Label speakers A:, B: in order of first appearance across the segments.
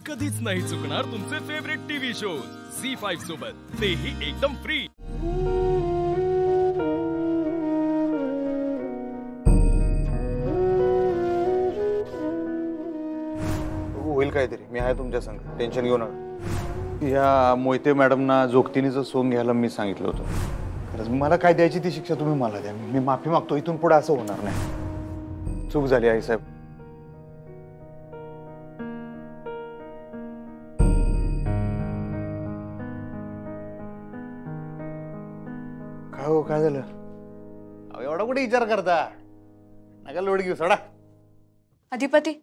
A: कधीच नाही चुकणार तुमचे फेवरेट टीव्ही शोज झी5 सोबत, तेही एकदम फ्री।
B: होईल काहीतरी, मी आहे तुमच्या संग, टेन्शन घेऊ नका। या मोहिते मॅडमना जोगतिनीचं सोंग घ्यायला मी सांगितलं होतं। खरंच मला काय द्यायची ती शिक्षा तुम्ही मला द्या, मी माफी मागतो। इथून पुढे असं होणार नाही। चूक झाली आई साहेब। काय हो, काय झालं? एवढा कुठे विचार करता? नका लोड घेऊ, सोडा।
C: अधिपती,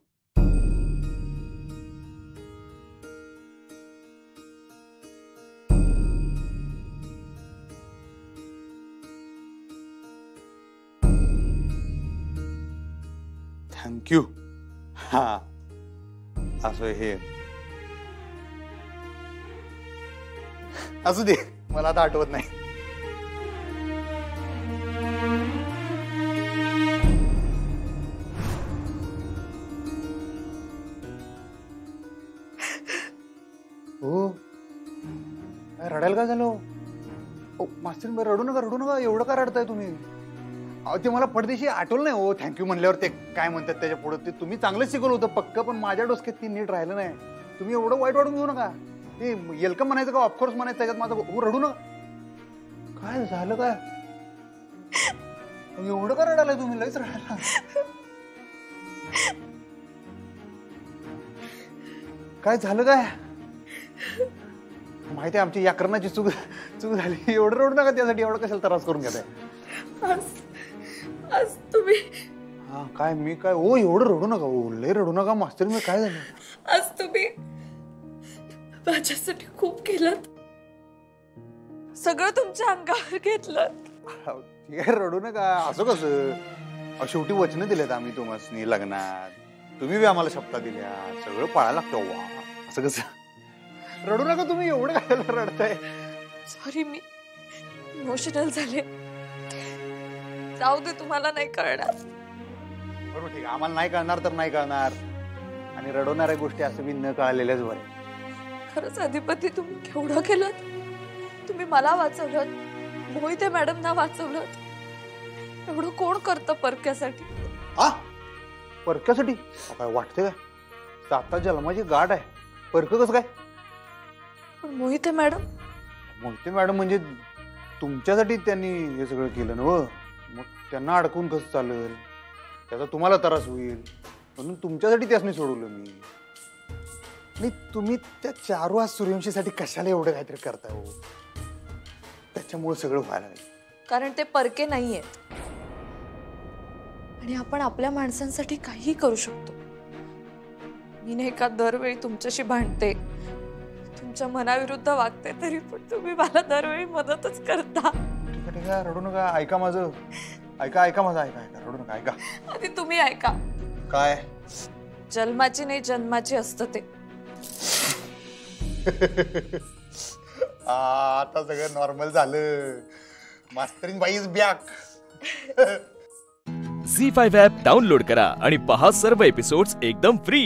B: थँक्यू। हा असं हे असू दे, मला आता आठवत नाही। हो, काय रडायला काय झालं? मास्तर रडू नका, रडू नका। एवढं का रडताय तुम्ही? ते मला पडदेशी आठवलं नाही हो। थँक्यू म्हणल्यावर ते काय म्हणतात त्याच्या पुढे, ते तुम्ही चांगलं शिकवलं होतं पक्क, पण माझ्या डोसक्यात ती नीट राहिलं नाही। तुम्ही एवढं वाईट वाटून घेऊ नका। ते वेलकम म्हणायचं का ऑफकोर्स म्हणायचं, त्याच्यात माझं हो। रडू नका। काय झालं? काय एवढं का रडायला तुम्ही? लयच रडायला। काय झालं? काय माहिती आहे, आमची याकरणाची चूक झाली। एवढं रडू नका, त्यासाठी एवढं कशाला त्रास करून घेताय?
C: आज तुम्ही
B: हा काय, मी काय हो? एवढं रडू नका हो, लय रडू नका मास्तर। मी काय झालं?
C: आज तुम्ही माझ्यासाठी खूप केलं, सगळं तुमच्या अंगावर घेतलं।
B: ठीक आहे, रडू नका। असं कसं? शेवटी वचनं दिलेत आम्ही तुम्हाला लग्नात, तुम्ही बी आम्हाला शपथा दिल्या, सगळं पाळायला लागतं। वा, असं कसं? रडू नका तुम्ही, एवढं काय रडताय?
C: सॉरी, मी इमोशनल झाले। जाऊ दे, तुम्हाला नाही कळणार।
B: बरोबर, ठीक आहे। आम्हाला नाही कळणार तर नाही कळणार, आणि रडवणाऱ्या गोष्टी असं मी न कळलेल्याच बरे।
C: खरंच अधिपती, तुम्ही केवढं केलं? तुम्ही मला वाचवलं, मोहिते मॅडमना वाचवलं। एवढं कोण करतं परक्यासाठी?
B: हा, परक्यासाठी काय वाटतंय? का आता जन्माची गाठ आहे, परक कसं काय?
C: पण मोहिते मॅडम
B: म्हणजे तुमच्यासाठी त्यांनी हे सगळं केलं ना हो। मग त्यांना अडकून कसं चालेल? त्याचा तुम्हाला त्रास होईल, म्हणून तुमच्यासाठी त्यासनी सोडवलं मी। आणि तुम्ही त्या चारू सूर्यवंशीसाठी कशाला एवढं काहीतरी करताय हो? त्याच्यामुळे सगळं व्हायला लागलं।
C: कारण ते परके नाहीयेत, आणि आपण आपल्या माणसांसाठी काही करू शकतो। मी नाही का दरवेळी तुमच्याशी भांडते, तुमच्या मनाविरुद्ध वागते, तरी पण तुम्ही मला दरवेळी मदतच करता।
B: ठीक आहे, रडू नका। ऐका माझं, ऐका माझं, ऐका। रडू नका, ऐका।
C: आधी तुम्ही ऐका।
B: काय?
C: जन्माची नाही, जन्माची असतं ते।
B: आता सगळं नॉर्मल झालं। मास्तरीन बाई इज बॅक।
A: झी5 ॲप डाउनलोड करा आणि पहा सर्व एपिसोड्स एकदम फ्री।